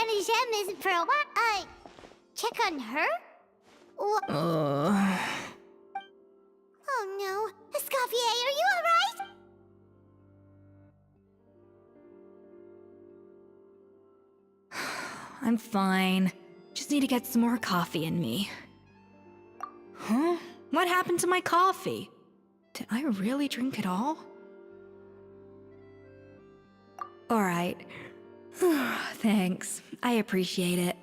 Savannah Gem isn't for a while. Check on her? Oh no. Escoffier, are you alright? I'm fine. Just need to get some more coffee in me. Huh? What happened to my coffee? Did I really drink it all? Alright. Thanks. I appreciate it.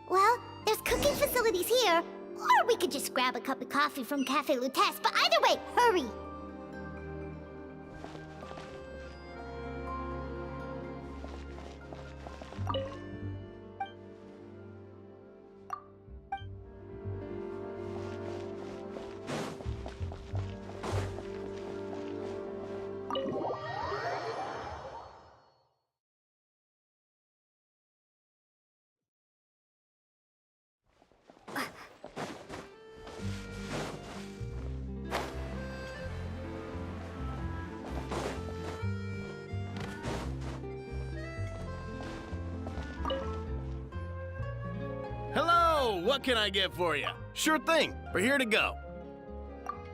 Well, there's cooking facilities here. Or we could just grab a cup of coffee from Cafe Lutece, but either way, hurry! Hello! What can I get for you? Sure thing. We're here to go.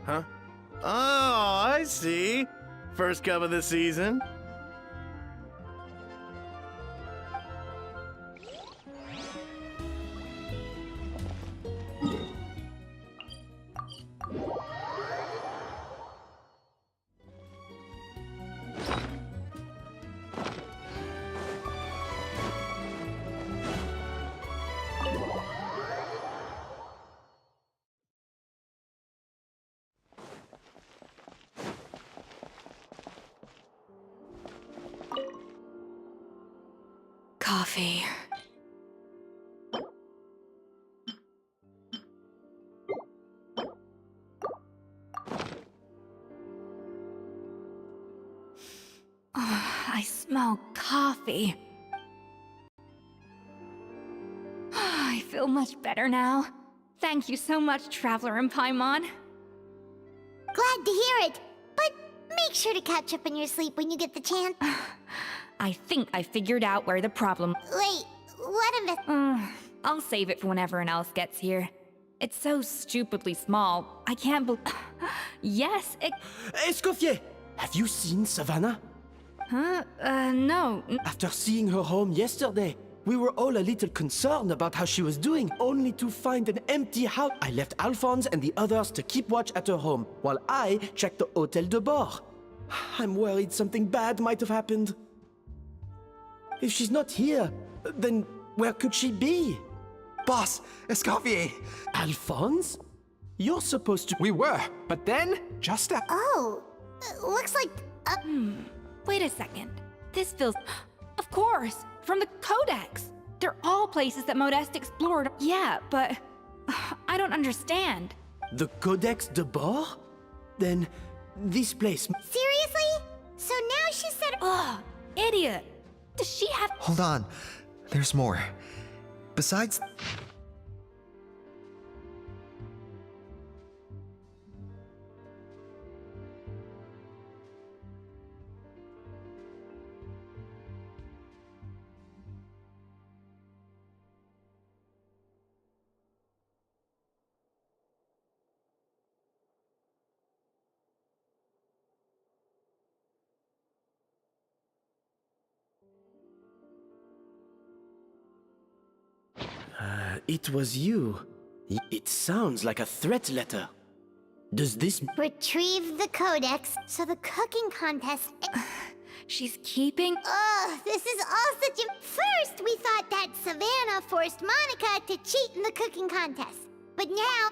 Huh? Oh, I see. First cup of the season. Coffee. I smell coffee. I feel much better now. Thank you so much, Traveler and Paimon. Glad to hear it, but make sure to catch up on your sleep when you get the chance. I think I figured out where the problem... Wait, what if it... I'll save it for when everyone else gets here. It's so stupidly small. I can't Yes, it... Escoffier! Have you seen Savannah? Huh? No. After seeing her home yesterday, we were all a little concerned about how she was doing, only to find an empty house. I left Alphonse and the others to keep watch at her home, while I checked the Hotel de Bord. I'm worried something bad might have happened. If she's not here, then where could she be? Boss, Escoffier! Alphonse? You're supposed to... We were, but then, just a... Oh, looks like... Wait a second. This feels... Of course! From the Codex! They're all places that Modeste explored. Yeah, but... I don't understand. The Codex de Bord? Then, this place... Seriously? So now she said... Ugh, idiot! Does she have... Hold on. There's more. Besides... It was you. It sounds like a threat letter. Does this... Retrieve the Codex, so the cooking contest... She's keeping... Ugh, this is all such a... First, we thought that Savannah forced Monica to cheat in the cooking contest. But now...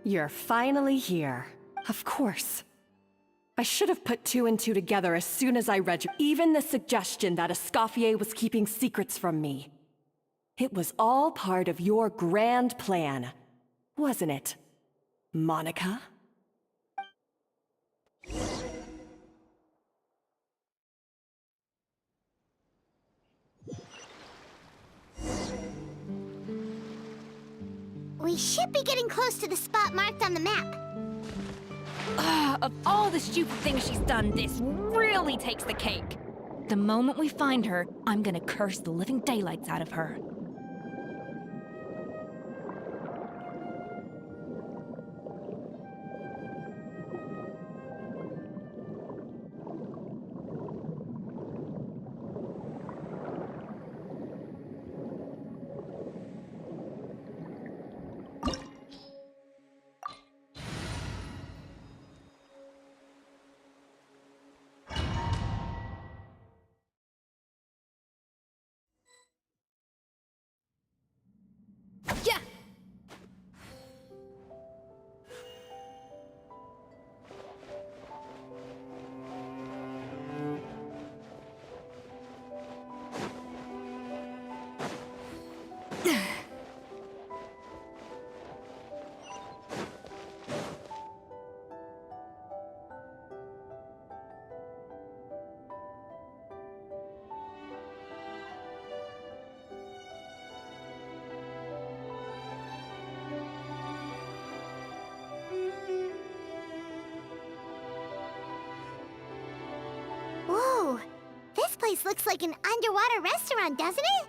You're finally here. Of course. I should have put two and two together as soon as I read you. Even the suggestion that Escoffier was keeping secrets from me. It was all part of your grand plan, wasn't it, Monica? We should be getting close to the spot marked on the map. Of all the stupid things she's done, this really takes the cake. The moment we find her, I'm gonna curse the living daylights out of her. Yeah! Whoa, this place looks like an underwater restaurant, doesn't it?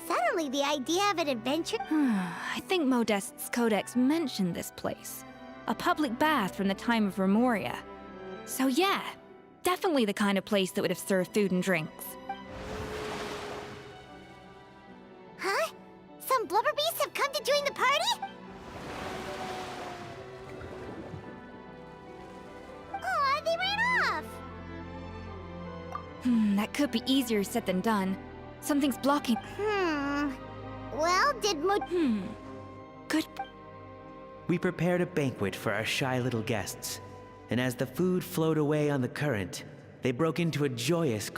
Suddenly, the idea of an adventure. I think Modest's codex mentioned this place. A public bath from the time of Remoria. So yeah, definitely the kind of place that would have served food and drinks. Huh? Some blubber beasts have come to join the party? Aw, they ran off! That could be easier said than done. Something's blocking. Well, did Good. We prepared a banquet for our shy little guests, and as the food flowed away on the current, they broke into a joyous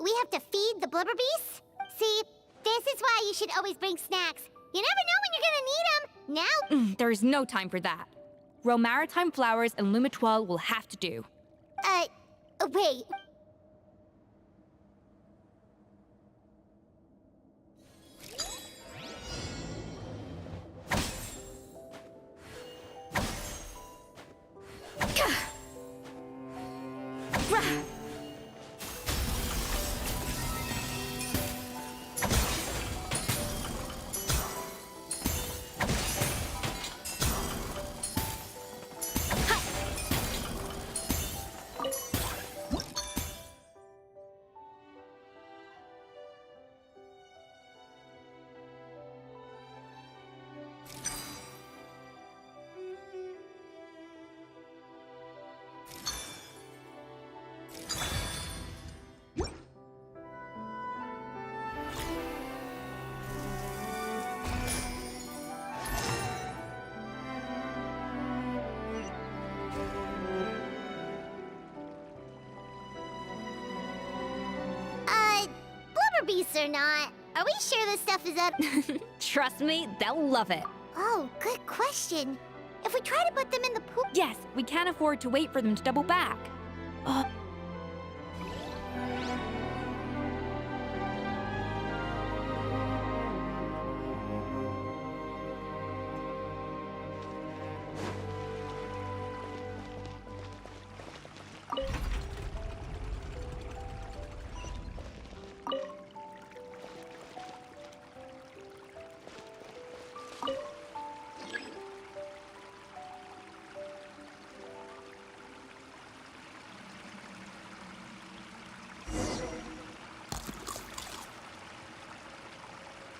we have to feed the blubber beasts? See, this is why you should always bring snacks. You never know when you're gonna need them. Now? There is no time for that. Romaritime flowers and Lumitoile will have to do. Wait. Blubber beasts or not, are we sure this stuff is up? Trust me, they'll love it. Oh, good question. If we try to put them in the pool... Yes, we can't afford to wait for them to double back.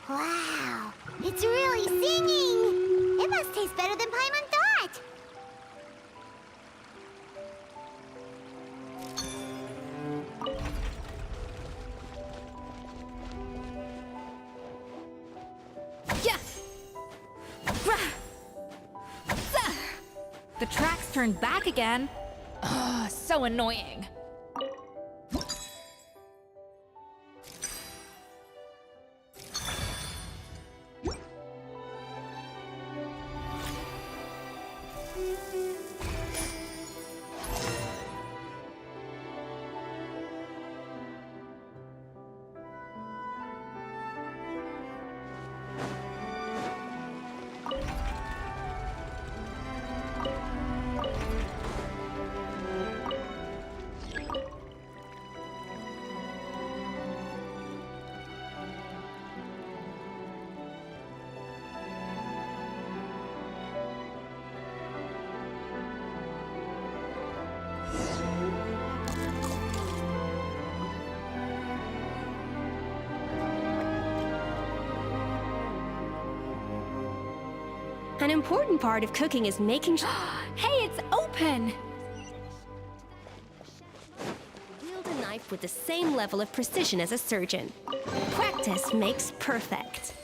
Wow, it's really singing! It must taste better than Paimon thought! Yeah! The tracks turned back again. Ugh, so annoying. An important part of cooking is making sure. Hey, it's open! Wield a knife with the same level of precision as a surgeon. Practice makes perfect.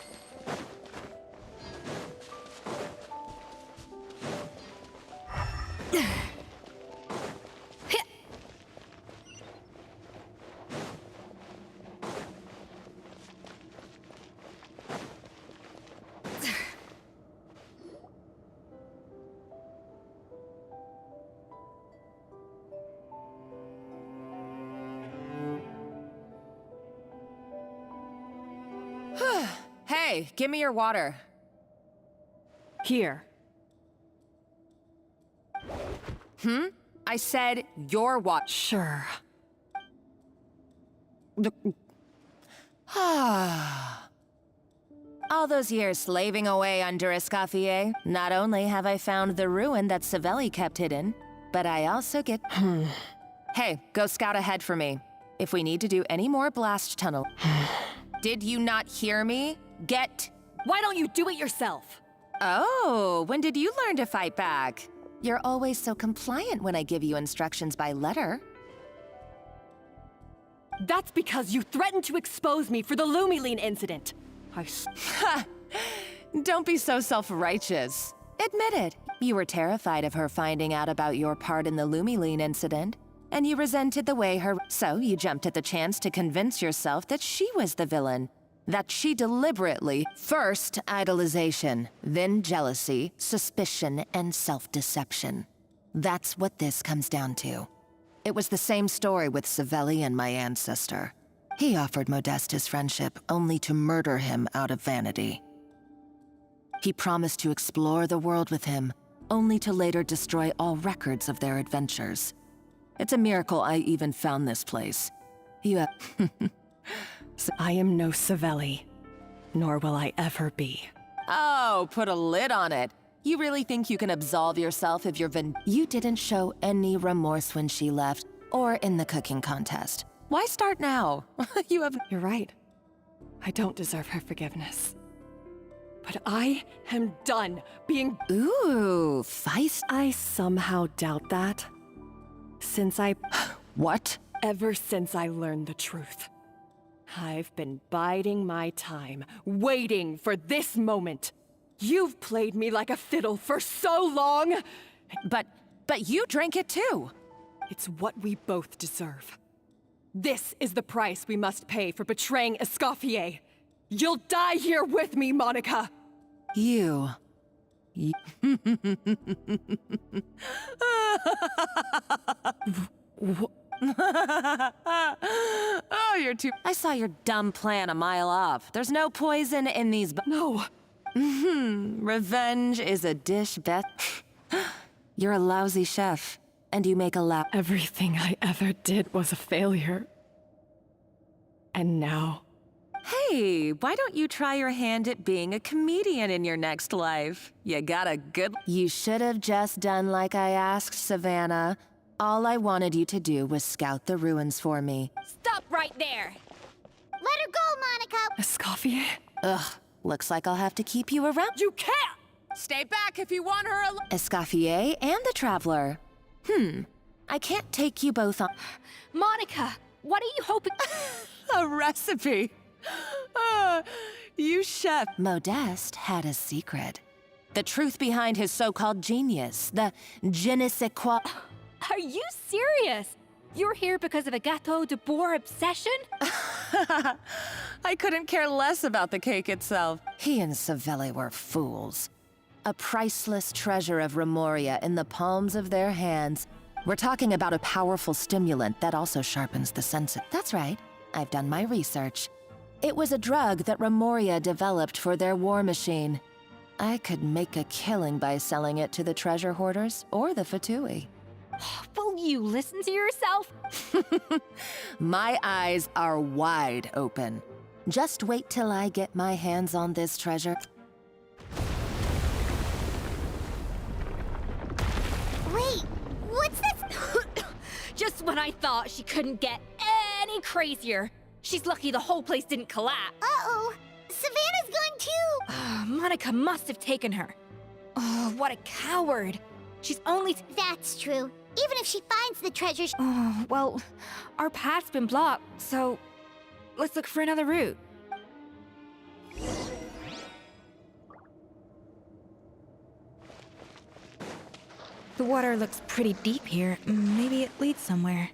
Hey, give me your water. Here. I said your water. Sure. All those years slaving away under Escoffier, not only have I found the ruin that Savelli kept hidden, but I also get... Hey, go scout ahead for me. If we need to do any more blast tunnel... Did you not hear me? Why don't you do it yourself? Oh, when did you learn to fight back? You're always so compliant when I give you instructions by letter. That's because you threatened to expose me for the Lumiline incident. Don't be so self-righteous. Admit it. You were terrified of her finding out about your part in the Lumiline incident, and you resented the way her... So you jumped at the chance to convince yourself that she was the villain. That she deliberately... First, idolization, then jealousy, suspicion, and self-deception. That's what this comes down to. It was the same story with Savelli and my ancestor. He offered Modeste his friendship only to murder him out of vanity. He promised to explore the world with him, only to later destroy all records of their adventures. It's a miracle I even found this place. You have... I am no Savelli, nor will I ever be. Oh, put a lid on it. You really think you can absolve yourself if you're You didn't show any remorse when she left, or in the cooking contest. Why start now? You have... You're right. I don't deserve her forgiveness. But I am done being... Ooh, feist... I somehow doubt that. Since I... What? Ever since I learned the truth. I've been biding my time, waiting for this moment. You've played me like a fiddle for so long! But you drank it too! It's what we both deserve. This is the price we must pay for betraying Escoffier. You'll die here with me, Monica! You... Oh, you're too... I saw your dumb plan a mile off. There's no poison in these... No! Revenge is a dish, Beth. You're a lousy chef, and you make a Everything I ever did was a failure. And now... Hey, why don't you try your hand at being a comedian in your next life? You got a good... You should have just done like I asked, Savannah. All I wanted you to do was scout the ruins for me. Stop right there! Let her go, Monica! Escoffier? Ugh, looks like I'll have to keep you around. You can't! Stay back if you want her alone. Escoffier and the Traveler. I can't take you both on... Monica, what are you hoping... A recipe. You chef. Modeste had a secret. The truth behind his so-called genius. The je ne sais quoi... Are you serious? You're here because of a Gâteau de Bois obsession? I couldn't care less about the cake itself. He and Savelli were fools. A priceless treasure of Remoria in the palms of their hands. We're talking about a powerful stimulant that also sharpens the senses. That's right. I've done my research. It was a drug that Remoria developed for their war machine. I could make a killing by selling it to the treasure hoarders or the Fatui. Will you listen to yourself? My eyes are wide open. Just wait till I get my hands on this treasure. Wait, what's this? Just when I thought she couldn't get any crazier. She's lucky the whole place didn't collapse. Uh-oh, Savannah's gone too! Monica must have taken her. Oh, what a coward. She's only... That's true. Even if she finds the treasure, Oh, well, our path's been blocked, so let's look for another route. The water looks pretty deep here. Maybe it leads somewhere.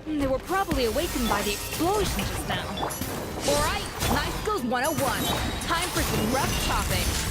They were probably awakened by the explosion just now. Alright, Knife Skills 101. Time for some rough chopping.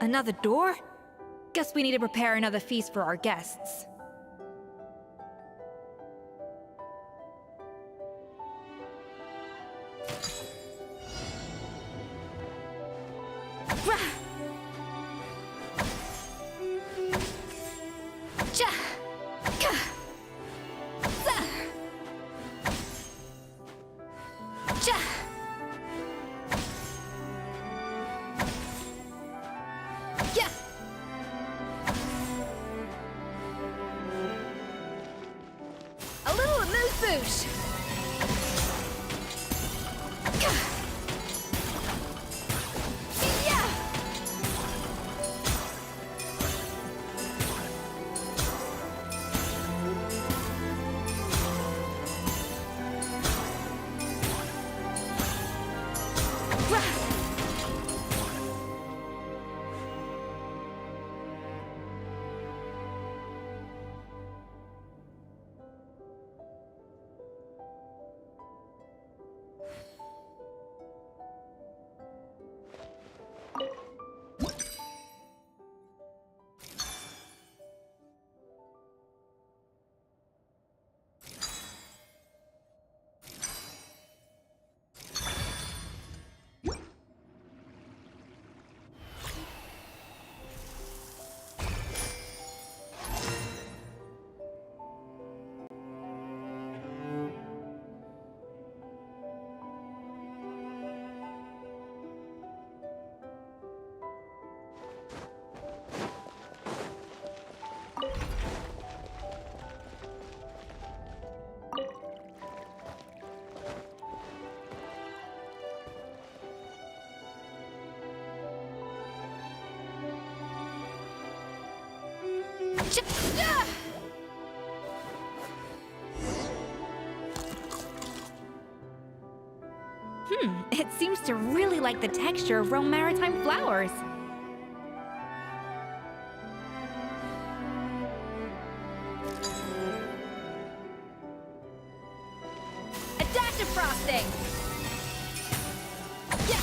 Another door? Guess we need to prepare another feast for our guests. A little amuse-bouche! It seems to really like the texture of Rome maritime flowers. A dash of frosting! Yeah!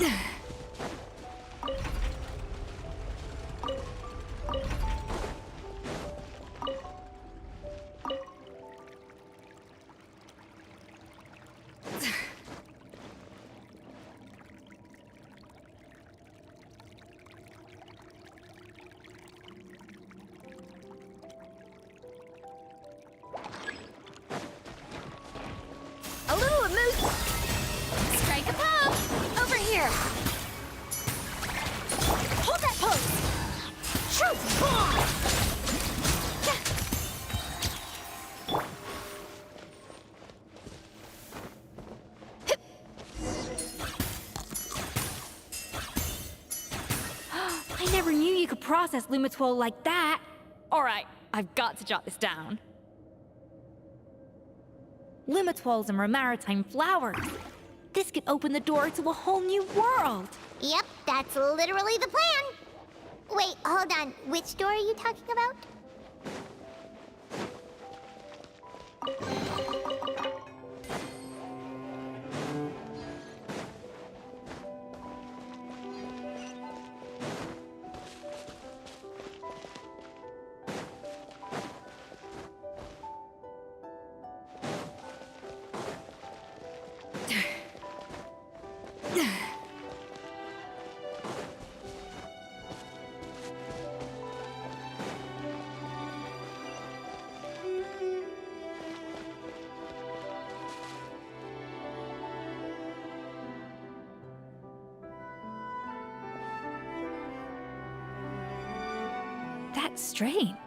A little amuse. Strike a pose. Over here. Hold that pose. Shoot. I never knew you could process Lumitwol like that. All right, I've got to jot this down. Lumitwols and maritime flowers. This could open the door to a whole new world. Yep, that's literally the plan. Wait, hold on. Which door are you talking about? That's strange.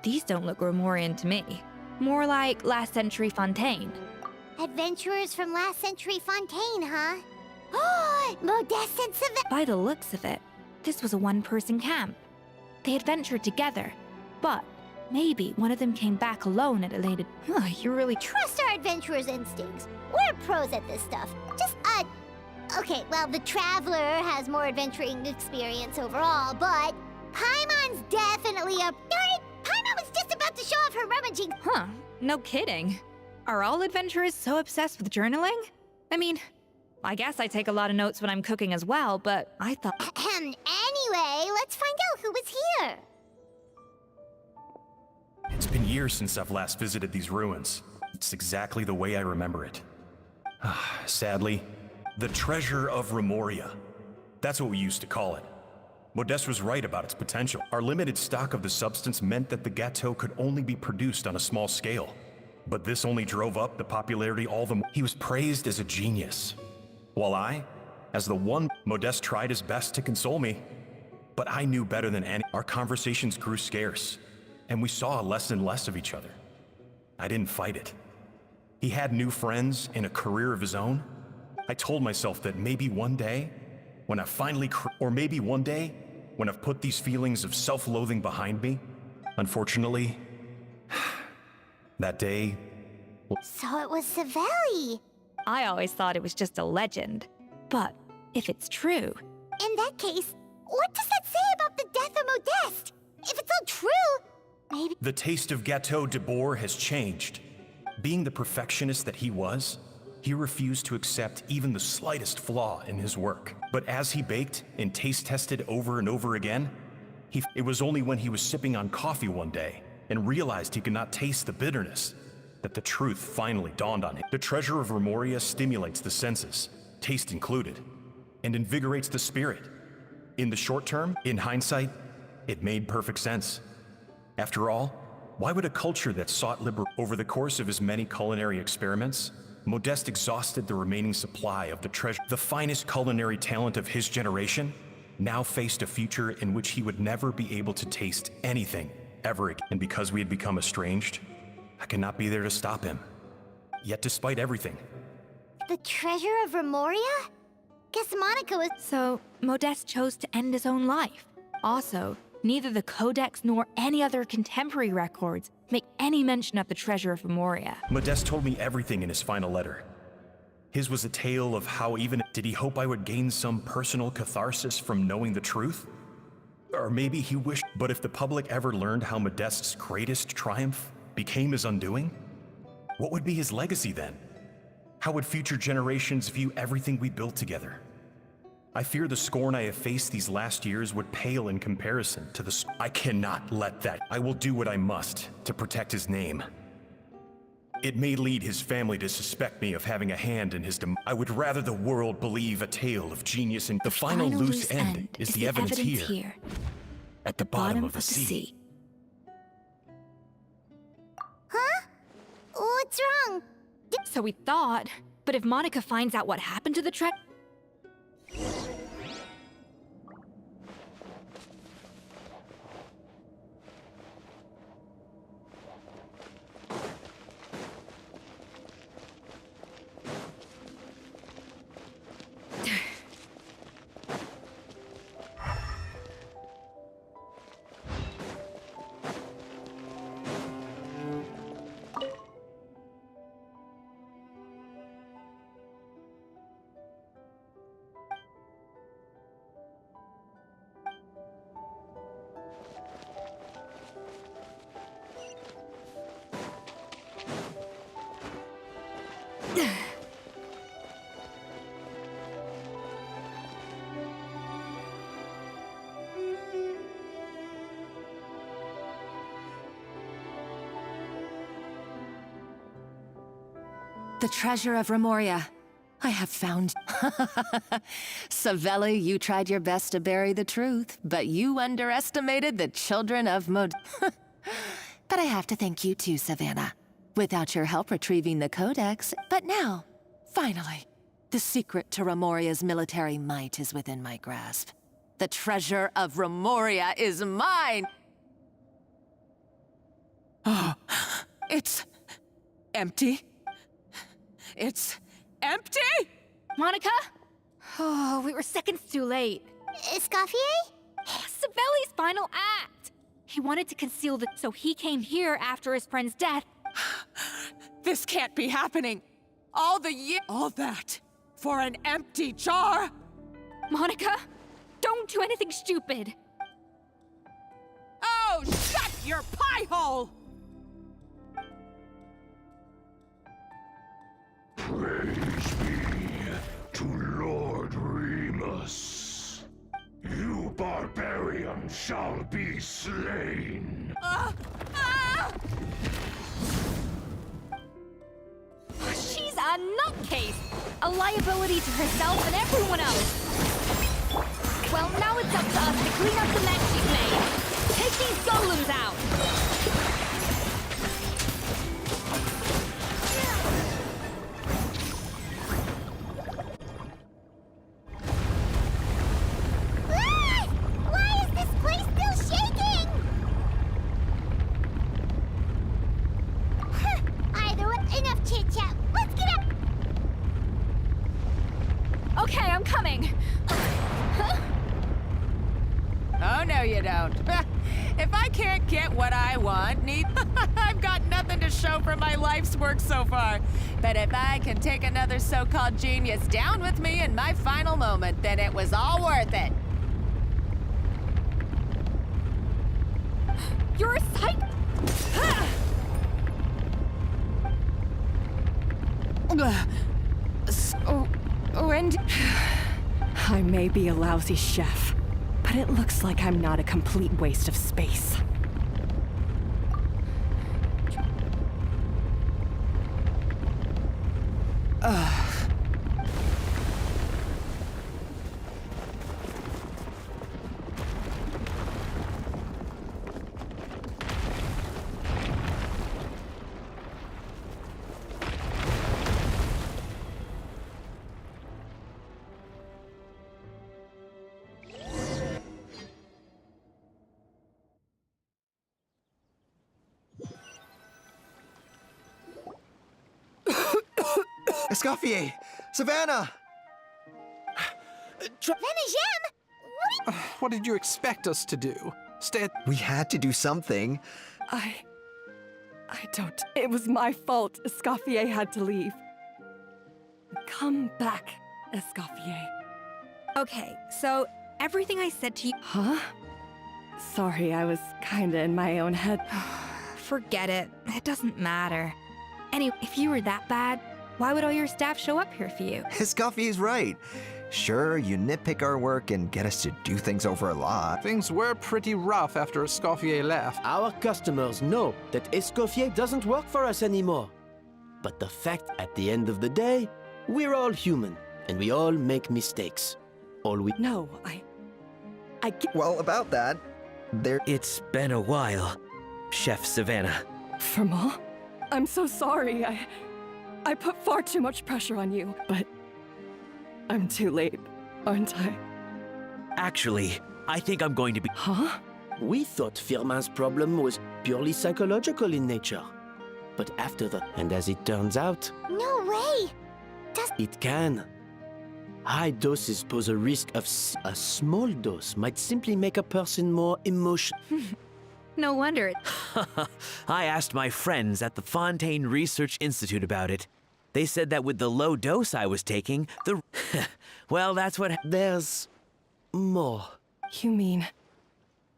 These don't look Romorian to me. More like last century Fontaine. Adventurers from last century Fontaine, huh? Oh, Modeste and Savannah. By the looks of it, this was a one-person camp. They adventured together, but maybe one of them came back alone at a later... you really Trust our adventurers' instincts. We're pros at this stuff. Just, okay, well, the Traveler has more adventuring experience overall, but Paimon's definitely a... Darn it! Paimon was just about to show off her rummaging... Huh, no kidding. Are all adventurers so obsessed with journaling? I mean, I guess I take a lot of notes when I'm cooking as well, but I thought... Anyway, let's find out who was here. It's been years since I've last visited these ruins. It's exactly the way I remember it. Sadly, the treasure of Remoria. That's what we used to call it. Modeste was right about its potential. Our limited stock of the substance meant that the gâteau could only be produced on a small scale. But this only drove up the popularity all the more. He was praised as a genius. While I, as the one, Modeste tried his best to console me. But I knew better than any. Our conversations grew scarce, and we saw less and less of each other. I didn't fight it. He had new friends and a career of his own. I told myself that maybe one day, when I finally, or maybe one day, when I've put these feelings of self-loathing behind me. Unfortunately, that day... So it was Savelli. I always thought it was just a legend. But if it's true... In that case, what does that say about the death of Modeste? If it's all true, maybe... The taste of Gâteau de Bourg has changed. Being the perfectionist that he was, he refused to accept even the slightest flaw in his work. But as he baked and taste-tested over and over again, it was only when he was sipping on coffee one day and realized he could not taste the bitterness that the truth finally dawned on him. The treasure of Remoria stimulates the senses, taste included, and invigorates the spirit. In the short term, in hindsight, it made perfect sense. After all, why would a culture that sought liberty over the course of his many culinary experiments, Modeste exhausted the remaining supply of the treasure? The finest culinary talent of his generation now faced a future in which he would never be able to taste anything ever again. And because we had become estranged, I could not be there to stop him. Yet despite everything... The treasure of Remoria? Guess Monica was... So, Modeste chose to end his own life. Also, neither the Codex nor any other contemporary records make any mention of the treasure of Remoria. Modeste told me everything in his final letter. His was a tale of how even... Did he hope I would gain some personal catharsis from knowing the truth? Or maybe he wished... But if the public ever learned how Modeste's greatest triumph became his undoing, what would be his legacy then? How would future generations view everything we built together? I fear the scorn I have faced these last years would pale in comparison to I cannot let that. I will do what I must to protect his name. It may lead his family to suspect me of having a hand in his I would rather the world believe a tale of genius and the final loose end is the evidence here, at the bottom of the sea. Huh? What's wrong? So we thought, but if Monica finds out what happened to the The treasure of Remoria. I have found... Savelli, you tried your best to bury the truth, but you underestimated the children of Mod... But I have to thank you too, Savannah. Without your help retrieving the Codex, but now, finally, the secret to Remoria's military might is within my grasp. The treasure of Remoria is mine! Oh, it's... empty? It's empty? Monica? Oh, we were seconds too late. Escoffier? Oh, Savelli's final act! He wanted to conceal the... so he came here after his friend's death. This can't be happening. All that for an empty jar? Monica, don't do anything stupid. Oh, shut your pie hole! Praise be to Lord Remus. You barbarian shall be slain. She's a nutcase! A liability to herself and everyone else! Well, now it's up to us to clean up the mess she's made! Take these golems out! Why is this place still shaking? Either way, enough chit-chat. Let's get up! Okay, I'm coming! Oh, no you don't. If I can't get what I want, I've got nothing to show for my life's work so far. But if I can take another so-called genius down with me in my final moment, then it was all worth it. You're a psych... And I may be a lousy chef, but it looks like I'm not a complete waste of space. Escoffier! Savannah! Venejem! What did you expect us to do? Stay... We had to do something. I don't... It was my fault. Escoffier had to leave. Come back, Escoffier. Okay, so everything I said to you... Huh? Sorry, I was kinda in my own head. Forget it. It doesn't matter. Anyway, if you were that bad, why would all your staff show up here for you? Escoffier's right. Sure, you nitpick our work and get us to do things over a lot. Things were pretty rough after Escoffier left. Our customers know that Escoffier doesn't work for us anymore. But the fact at the end of the day, we're all human, and we all make mistakes. All we— No, I get— Well, about that, It's been a while, Chef Savannah. Firma? I'm so sorry. I put far too much pressure on you, but I'm too late, aren't I? Actually, I think I'm going to be— Huh? We thought Firmin's problem was purely psychological in nature. But after the— And as it turns out, No way! it can. High doses pose a risk of a small dose might simply make a person more emotional. No wonder. I asked my friends at the Fontaine Research Institute about it. They said that with the low dose I was taking, the— well, that's what— There's more. You mean...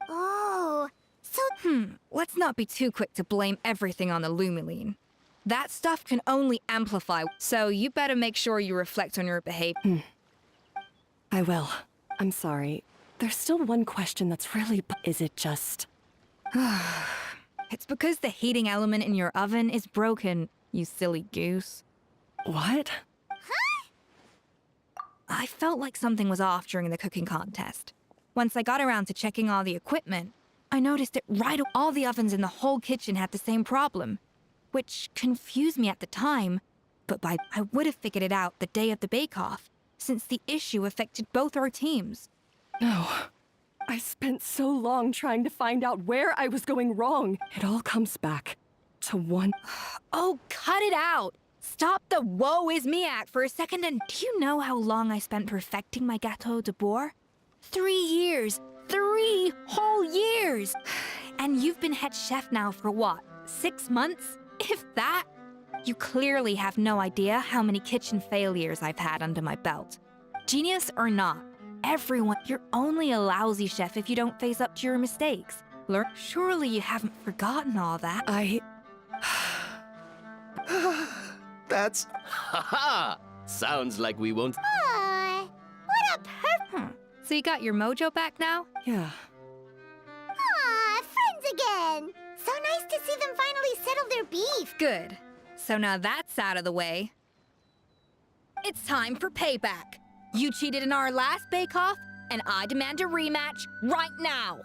Oh, so Let's not be too quick to blame everything on the Lumiline. That stuff can only amplify, so you better make sure you reflect on your behavior. I will. I'm sorry. There's still one question that's really... Is it just... It's because the heating element in your oven is broken, you silly goose. What? I felt like something was off during the cooking contest. Once I got around to checking all the equipment, I noticed it right away. All the ovens in the whole kitchen had the same problem, which confused me at the time, but I would have figured it out the day of the bake-off, since the issue affected both our teams. No. I spent so long trying to find out where I was going wrong. It all comes back to one... Oh, cut it out! Stop the woe is me act for a second, and do you know how long I spent perfecting my Gâteau de Bourg? 3 years! 3 whole years! And you've been head chef now for what, 6 months? If that? You clearly have no idea how many kitchen failures I've had under my belt. Genius or not, everyone, you're only a lousy chef if you don't face up to your mistakes. Surely you haven't forgotten all that. that's... Haha! Sounds like we won't— what a So you got your mojo back now? Yeah. friends again! So nice to see them finally settle their beef. Good. So now that's out of the way. It's time for payback. You cheated in our last bake-off, and I demand a rematch right now.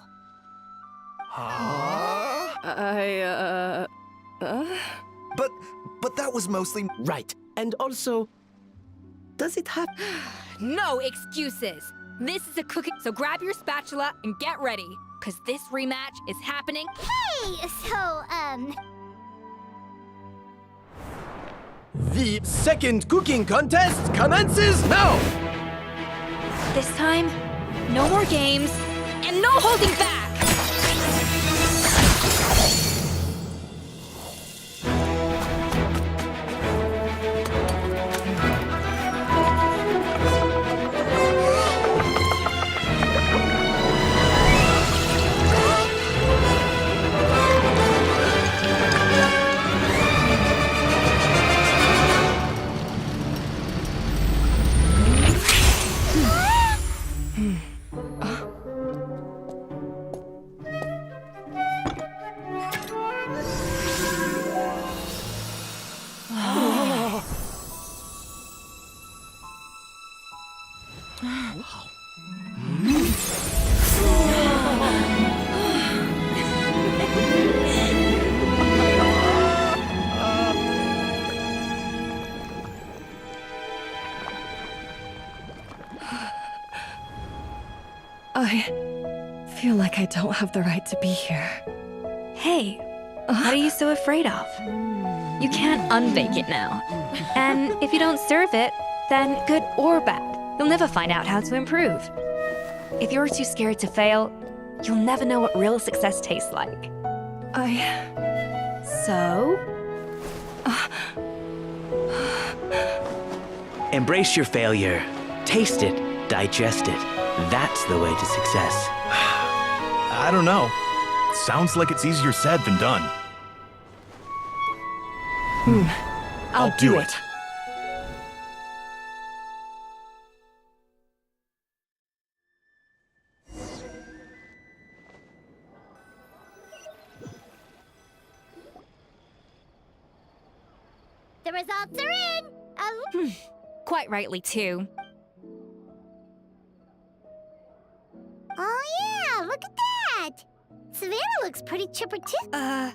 But that was mostly... Right. And also, does it have— No excuses. This is a cooking, so grab your spatula and get ready, because this rematch is happening. Hey, so, The second cooking contest commences now! This time, no more games, and no holding back! I feel like I don't have the right to be here. Hey, what are you so afraid of? You can't unbake it now. And if you don't serve it, then good or bad, you'll never find out how to improve. If you're too scared to fail, you'll never know what real success tastes like. So? Embrace your failure. Taste it. Digest it. That's the way to success. I don't know. Sounds like it's easier said than done. I'll, do it. The results are in! Quite rightly, too. Oh yeah, look at that! Savannah looks pretty chipper too.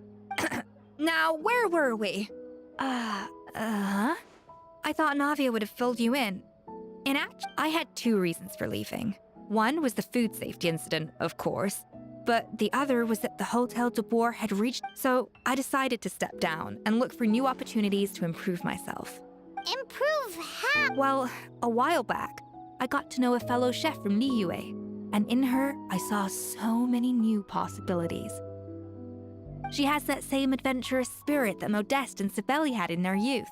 Now, where were we? I thought Navia would have filled you in. I had two reasons for leaving. One was the food safety incident, of course, but the other was that the Hotel de Boer had reached, so I decided to step down and look for new opportunities to improve myself. Improve how? Well, a while back, I got to know a fellow chef from Liyue, and in her, I saw so many new possibilities. She has that same adventurous spirit that Modeste and Sibeli had in their youth.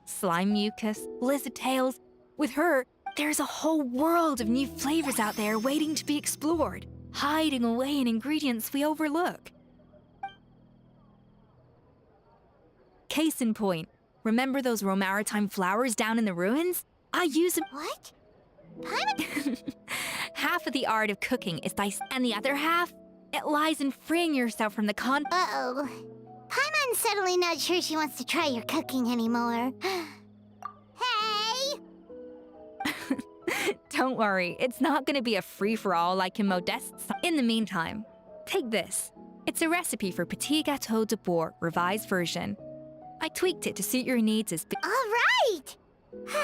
Slime mucus, lizard tails. With her, there's a whole world of new flavors out there waiting to be explored, hiding away in ingredients we overlook. Case in point, remember those Romaritime flowers down in the ruins? I use them. What? Half of the art of cooking is dicing, and the other half, it lies in freeing yourself from the Uh-oh. Paimon's suddenly not sure she wants to try your cooking anymore. Hey! Don't worry, it's not gonna be a free-for-all like in Modeste's. In the meantime, take this. It's a recipe for Petit Gâteau de Boer, revised version. I tweaked it to suit your needs as All right!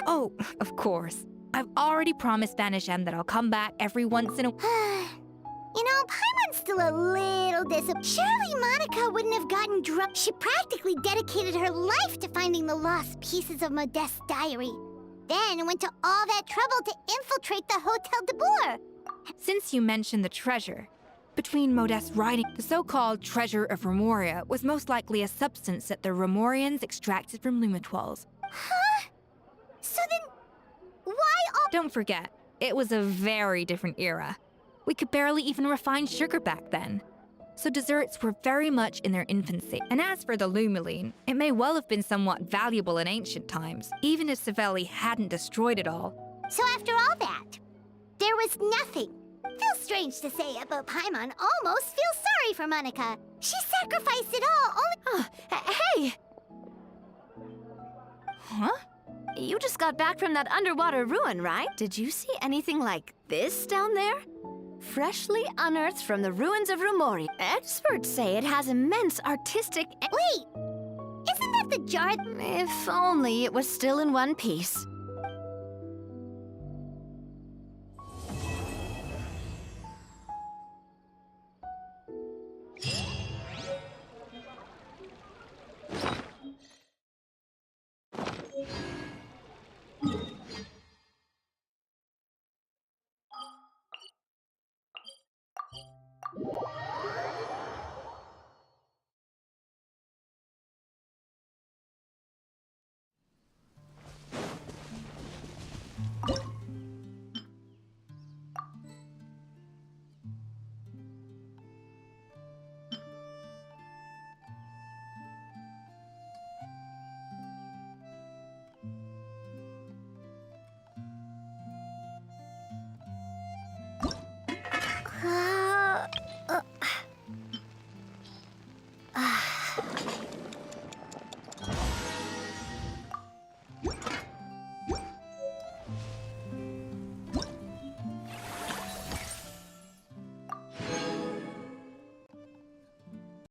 Oh, of course. I've already promised Vanishem that I'll come back every once in a... You know, Paimon's still a little disappointed. Surely Monica wouldn't have gotten drunk. She practically dedicated her life to finding the lost pieces of Modeste's diary. Then went to all that trouble to infiltrate the Hotel de Boer. Since you mentioned the treasure, between Modeste's writing, the so-called Treasure of Remoria was most likely a substance that the Remorians extracted from Lumitoiles. Huh? So then, why all... Don't forget, it was a very different era. We could barely even refine sugar back then. So desserts were very much in their infancy. And as for the Lumiline, it may well have been somewhat valuable in ancient times, even if Sibeli hadn't destroyed it all. So after all that, there was nothing. Feels strange to say it, but Paimon almost feels sorry for Monica. She sacrificed it all, only... Hey! Huh? You just got back from that underwater ruin, right? Did you see anything like this down there? Freshly unearthed from the ruins of Remoria. Experts say it has immense artistic... Wait! Isn't that the jar... If only it was still in one piece.